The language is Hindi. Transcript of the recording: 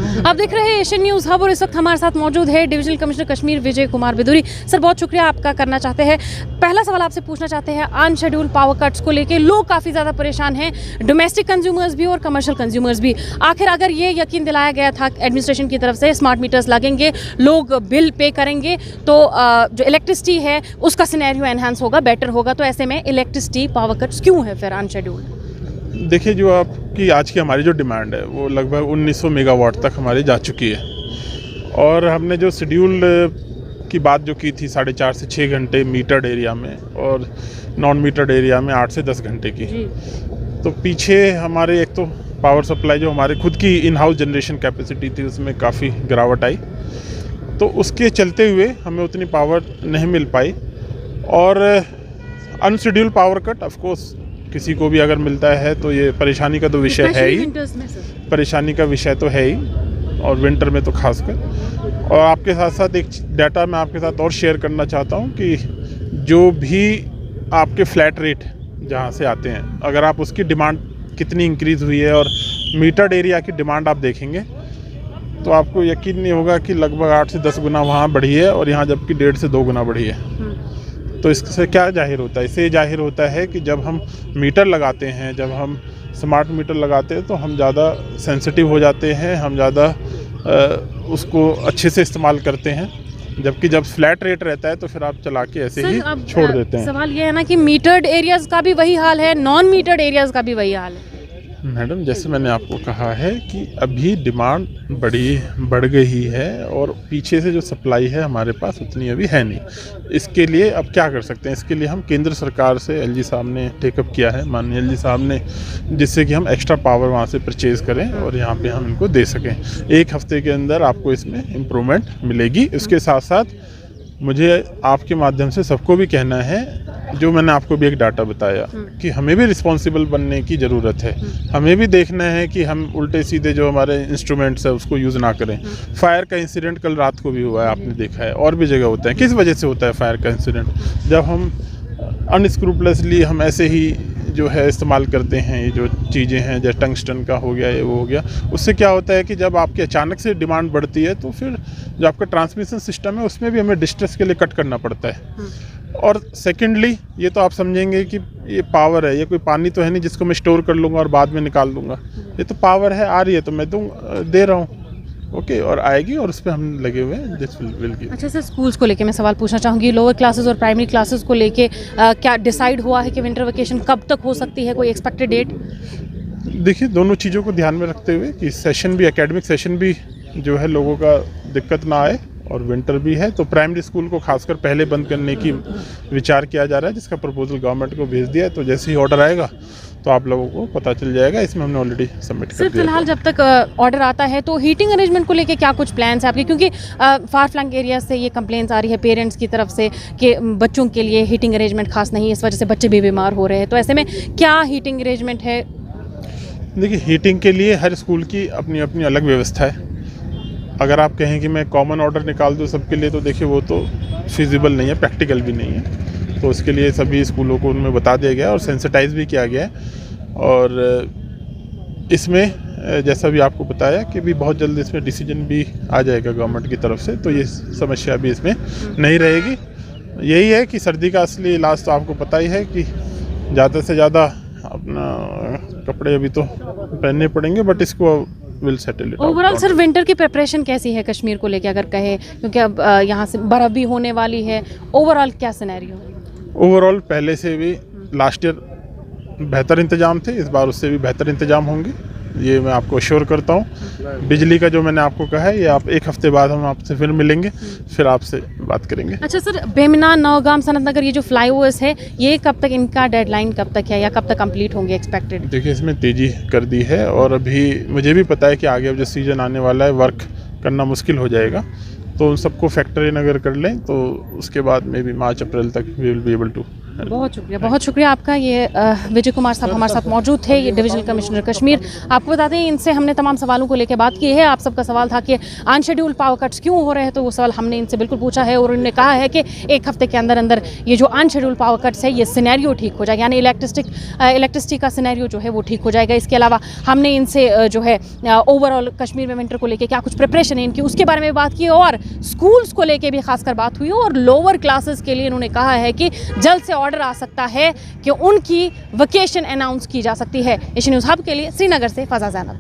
आप देख रहे हैं एशियन न्यूज़ हब और इस वक्त हमारे साथ मौजूद है divisional commissioner Kashmir Vijay Kumar बिदुरी। Sir, बहुत शुक्रिया आपका करना चाहते हैं। पहला सवाल आपसे पूछना चाहते हैं, अनशेड्यूल पावर कट्स को लेके लोग काफ़ी ज़्यादा परेशान हैं, डोमेस्टिक कंज्यूमर्स भी और कमर्शियल कंज्यूमर्स भी। आखिर अगर ये यकीन दिलाया गया था एडमिनिस्ट्रेशन की तरफ से स्मार्ट मीटर्स लगेंगे, लोग बिल पे करेंगे, तो जो इलेक्ट्रिसिटी है उसका सिनेरियो एनहांस होगा, बेटर होगा, तो ऐसे में इलेक्ट्रिसिटी पावर कट्स क्यों है फिर अनशेड्यूल? देखिए, जो आपकी आज की हमारी जो डिमांड है वो लगभग 1900 मेगावाट तक हमारी जा चुकी है, और हमने जो शेड्यूल की बात जो की थी 4.5 से 6 घंटे मीटर्ड एरिया में और नॉन मीटर्ड एरिया में 8 से 10 घंटे की, तो पीछे हमारे एक तो पावर सप्लाई जो हमारे खुद की इन हाउस जनरेशन कैपेसिटी थी उसमें काफ़ी गिरावट आई, तो उसके चलते हुए हमें उतनी पावर नहीं मिल पाई। और unscheduled power cut off course किसी को भी अगर मिलता है तो ये परेशानी का तो विषय है ही, परेशानी का विषय तो है ही, और विंटर में तो खासकर। और आपके साथ साथ एक डाटा मैं आपके साथ और शेयर करना चाहता हूँ कि जो भी आपके फ्लैट रेट जहाँ से आते हैं, अगर आप उसकी डिमांड कितनी इंक्रीज़ हुई है और मीटर्ड एरिया की डिमांड आप देखेंगे तो आपको यकीन नहीं होगा कि लगभग 8 से 10 गुना वहाँ बढ़ी है और यहाँ जबकि 1.5 से 2 गुना बढ़ी है। तो इससे क्या जाहिर होता है? इससे ये जाहिर होता है कि जब हम मीटर लगाते हैं, जब हम स्मार्ट मीटर लगाते हैं तो हम ज़्यादा सेंसिटिव हो जाते हैं, हम ज़्यादा उसको अच्छे से इस्तेमाल करते हैं, जबकि जब फ्लैट रेट रहता है तो फिर आप चला के ऐसे ही छोड़ देते हैं। सवाल ये है ना कि मीटर्ड एरियाज़ का भी वही हाल है, नॉन मीटर्ड एरियाज़ का भी वही हाल है। मैडम, जैसे मैंने आपको कहा है कि अभी डिमांड बढ़ गई है और पीछे से जो सप्लाई है हमारे पास उतनी अभी है नहीं। इसके लिए अब क्या कर सकते हैं? इसके लिए हम केंद्र सरकार से एलजी साहब ने टेकअप किया है, माननीय एलजी साहब ने, जिससे कि हम एक्स्ट्रा पावर वहाँ से परचेज़ करें और यहाँ पे हम इनको दे सकें। 1 हफ्ते के अंदर आपको इसमें इम्प्रूवमेंट मिलेगी। इसके साथ साथ मुझे आपके माध्यम से सबको भी कहना है, जो मैंने आपको भी एक डाटा बताया कि हमें भी रिस्पॉन्सिबल बनने की ज़रूरत है। हमें भी देखना है कि हम उल्टे सीधे जो हमारे इंस्ट्रूमेंट्स है उसको यूज़ ना करें। फायर का इंसिडेंट कल रात को भी हुआ है, आपने देखा है, और भी जगह होता है। किस वजह से होता है फायर का इंसिडेंट? जब हम अनस्क्रूपलसली हम ऐसे ही जो है इस्तेमाल करते हैं, ये जो चीज़ें हैं जैसे टंगस्टन का हो गया, ये वो हो गया, उससे क्या होता है कि जब आपकी अचानक से डिमांड बढ़ती है तो फिर जो आपका ट्रांसमिशन सिस्टम है उसमें भी हमें डिस्ट्रेस के लिए कट करना पड़ता है। और सेकेंडली ये तो आप समझेंगे कि ये पावर है, ये कोई पानी तो है नहीं जिसको मैं स्टोर कर लूँगा और बाद में निकाल लूँगा। ये तो पावर है, आ रही है तो मैं दे रहा हूँ, ओके, और आएगी और उस पर हम लगे हुए हैं। This will give. अच्छा सर, स्कूल्स को लेके मैं सवाल पूछना चाहूँगी। लोअर क्लासेस और प्राइमरी क्लासेस को लेके क्या डिसाइड हुआ है कि विंटर वेकेशन कब तक हो सकती है? कोई एक्सपेक्टेड डेट? देखिए, दोनों चीज़ों को ध्यान में रखते हुए कि सेशन भी, एकेडमिक सेशन भी जो है लोगों का दिक्कत ना आए और विंटर भी है, तो प्राइमरी स्कूल को खासकर पहले बंद करने की विचार किया जा रहा है, जिसका प्रपोजल गवर्नमेंट को भेज दिया है। तो जैसे ही ऑर्डर आएगा तो आप लोगों को पता चल जाएगा। इसमें हमने ऑलरेडी सबमिट कर दिया। फिलहाल जब तक ऑर्डर आता है तो हीटिंग अरेंजमेंट को लेके क्या कुछ प्लान्स है आपके? क्योंकि फार फ्लंग एरिया से ये कंप्लेंट्स आ रही है पेरेंट्स की तरफ से कि बच्चों के लिए हीटिंग अरेंजमेंट खास नहीं है, इस वजह से बच्चे भी बीमार हो रहे हैं। तो ऐसे में क्या हीटिंग अरेंजमेंट है? देखिए, हीटिंग के लिए हर स्कूल की अपनी अपनी अलग व्यवस्था है। अगर आप कहें कि मैं कॉमन ऑर्डर निकाल दूँ सबके लिए, तो देखिए वो तो फिजिबल नहीं है, प्रैक्टिकल भी नहीं है। तो उसके लिए सभी स्कूलों को उनमें बता दिया गया और सेंसिटाइज भी किया गया है। और इसमें जैसा भी आपको बताया कि भी बहुत जल्द इसमें डिसीजन भी आ जाएगा गवर्नमेंट की तरफ से, तो ये समस्या भी इसमें नहीं रहेगी। यही है कि सर्दी का असली इलाज तो आपको पता ही है कि ज़्यादा से ज़्यादा अपना कपड़े अभी तो पहनने पड़ेंगे, बट इसको will settle it. Overall sir, winter की प्रिपरेशन कैसी है कश्मीर को लेके अगर कहे, क्योंकि अब यहाँ से बर्फ़ भी होने वाली है, ओवरऑल क्या सिनेरियो? ओवरऑल पहले से भी लास्ट ईयर बेहतर इंतजाम थे, इस बार उससे भी बेहतर इंतजाम होंगे, ये मैं आपको अश्योर करता हूँ। बिजली का जो मैंने आपको कहा है, ये आप 1 हफ्ते बाद हम आपसे फिर मिलेंगे, फिर आपसे बात करेंगे। अच्छा सर, बेमिना, नौगाम, सनत नगर, ये जो फ्लाईओवर्स है, ये कब तक, इनका डेडलाइन कब तक है या कब तक कंप्लीट होंगे एक्सपेक्टेड? देखिए, इसमें तेज़ी कर दी है और अभी मुझे भी पता है कि आगे अब जो सीज़न आने वाला है वर्क करना मुश्किल हो जाएगा, तो उन सबको फैक्टर इन अगर कर लें तो उसके बाद में भी मार्च अप्रैल तक we will be able to बहुत शुक्रिया आपका। ये विजय कुमार साहब हमारे साथ मौजूद थे, ये डिविजनल कमिश्नर कश्मीर। आपको बता दें, इनसे हमने तमाम सवालों को लेकर बात की है। आप सबका सवाल था कि अनशेड्यूल्ड पावर कट्स क्यों हो रहे हैं, तो वो सवाल हमने इनसे बिल्कुल पूछा है और उन्होंने कहा है कि एक हफ्ते के अंदर अंदर ये जो अनशेड्यूल्ड पावर कट्स है, ये सिनेरियो ठीक हो जाएगा, यानी इलेक्ट्रिसिटी का सिनेरियो जो है वो ठीक हो जाएगा। इसके अलावा हमने इनसे जो है ओवरऑल कश्मीर में विंटर को लेकर क्या कुछ प्रिपरेशन है इनकी, उसके बारे में बात की और स्कूल्स को लेकर भी खासकर बात हुई और लोअर क्लासेस के लिए उन्होंने कहा है कि जल्द से ऑर्डर आ सकता है कि उनकी वेकेशन अनाउंस की जा सकती है। एशियन न्यूज़ हब के लिए श्रीनगर से फजा ज़ैनब।